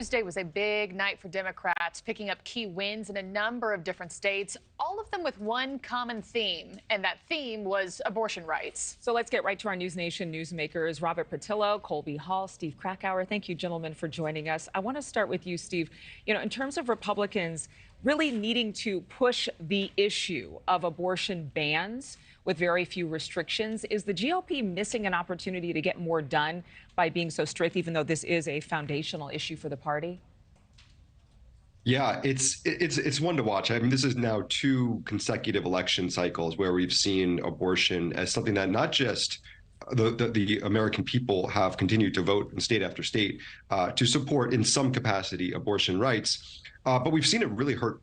Tuesday was a big night for Democrats, picking up key wins in a number of different states, all of them with one common theme, and that theme was abortion rights. So let's get right to our NewsNation newsmakers, Robert Patillo, Calby Hall, Steve Krakauer. Thank you, gentlemen, for joining us. I want to start with you, Steve. You know, in terms of Republicans really needing to push the issue of abortion bans with very few restrictions, is the GOP missing an opportunity to get more done by being so strict, even though this is a foundational issue for the party? Yeah, it's one to watch. I mean, this is now 2 consecutive election cycles where we've seen abortion as something that not just the American people have continued to vote in state after state to support in some capacity abortion rights. But we've seen it really help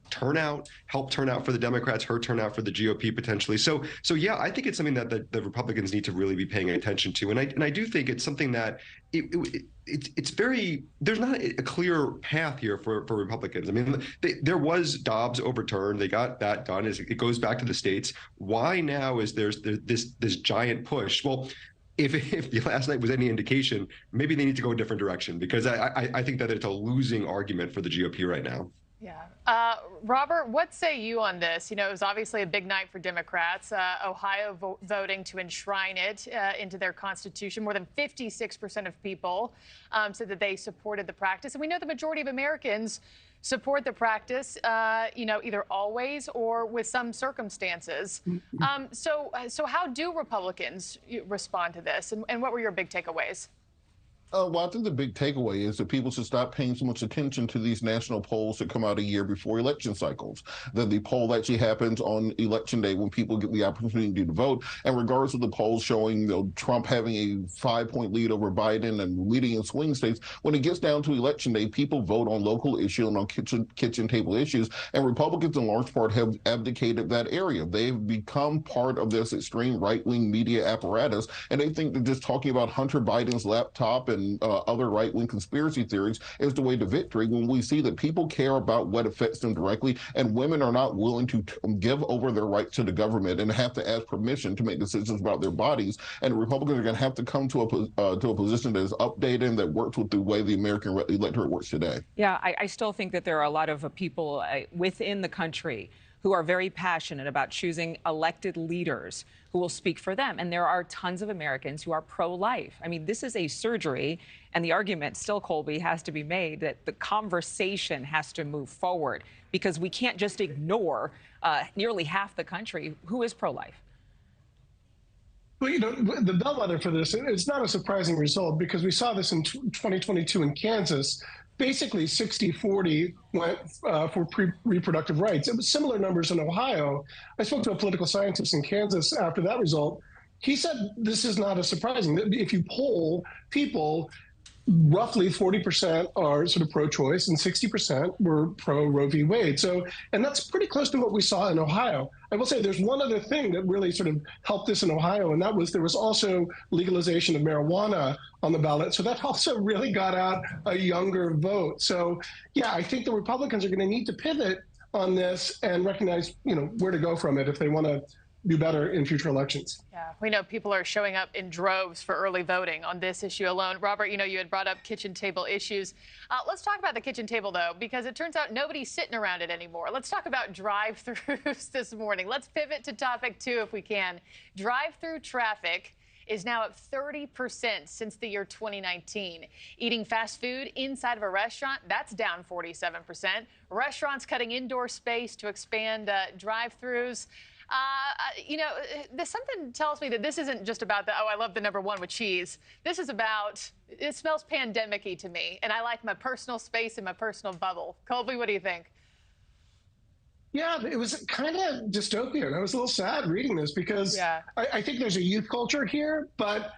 turnout for the Democrats, hurt turnout for the GOP potentially. So yeah, I think it's something that the Republicans need to really be paying attention to. And I do think it's something that it's very, there's not a clear path here for Republicans. I mean, there was Dobbs overturned. They got that done. It goes back to the states. Why now is there's this giant push? Well, if the last night was any indication, maybe they need to go a different direction, because I think that it's a losing argument for the GOP right now. Yeah. Robert, what say you on this? You know, it was obviously a big night for Democrats. Ohio voting to enshrine it into their constitution. More than 56% of people said that they supported the practice. And we know the majority of Americans support the practice, you know, either always or with some circumstances. So how do Republicans respond to this? And what were your big takeaways? Well, I think the big takeaway is that people should stop paying so much attention to these national polls that come out a year before election cycles. That the poll actually happens on election day when people get the opportunity to vote. And regardless of the polls showing Trump having a 5-point lead over Biden and leading in swing states, when it gets down to election day, people vote on local issues and on kitchen table issues. And Republicans, in large part, have abdicated that area. They've become part of this extreme right-wing media apparatus, and they think that just talking about Hunter Biden's laptop and other right-wing conspiracy theories is the way to victory, when we see that people care about what affects them directly, and women are not willing to give over their rights to the government and have to ask permission to make decisions about their bodies. And the Republicans are going to have to come to a position that is updated and that works with the way the American electorate works today. Yeah, I still think that there are a lot of people within the country who are very passionate about choosing elected leaders who will speak for them. And there are tons of Americans who are pro-life. I mean, this is a surgery, and the argument still, Calby, has to be made that the conversation has to move forward, because we can't just ignore nearly half the country who is pro-life. Well, you know, the bellwether for this, it's not a surprising result, because we saw this in 2022 in Kansas. Basically, 60-40 went for reproductive rights. It was similar numbers in Ohio. I spoke to a political scientist in Kansas after that result. He said this is not as surprising. If you poll people, roughly 40% are sort of pro-choice and 60% were pro-Roe v. Wade. So, and that's pretty close to what we saw in Ohio. I will say there's one other thing that really sort of helped this in Ohio, and that was there was also legalization of marijuana on the ballot. So that also really got out a younger vote. So, yeah, I think the Republicans are going to need to pivot on this and recognize, you know, where to go from it if they want to do better in future elections. Yeah, we know people are showing up in droves for early voting on this issue alone. Robert, you know, you had brought up kitchen table issues. Let's talk about the kitchen table, though, because it turns out nobody's sitting around it anymore. Let's talk about drive-thrus this morning. Let's pivot to topic 2 if we can. Drive-through traffic is now up 30% since the year 2019. Eating fast food inside of a restaurant, that's down 47%. Restaurants cutting indoor space to expand drive-thrus. You know, there's something tells me that this isn't just about the, oh, I love the #1 with cheese. This is about, it smells pandemic-y to me, and I like my personal space and my personal bubble. Calby, what do you think? Yeah, it was kind of dystopian. I was a little sad reading this, because I think there's a youth culture here, but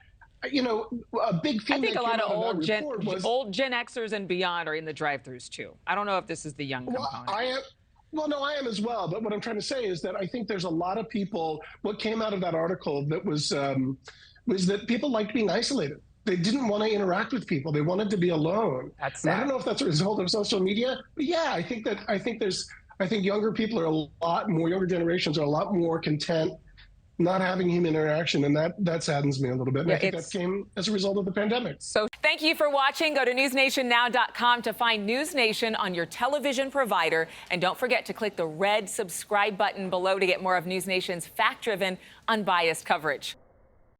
you know, a big thing. I think a lot of old Gen Xers and beyond are in the drive-thrus too. I don't know if this is the young component. Well, no, I am as well. But what I'm trying to say is that I think there's a lot of people, what came out of that article that was that people liked being isolated. They didn't want to interact with people. They wanted to be alone. That's sad. I don't know if that's a result of social media, but yeah, I think younger people are a lot more, younger generations are a lot more content not having human interaction, and that saddens me a little bit. And I think that came as a result of the pandemic. So thank you for watching. Go to newsnationnow.com to find NewsNation on your television provider. And don't forget to click the red subscribe button below to get more of NewsNation's fact-driven, unbiased coverage.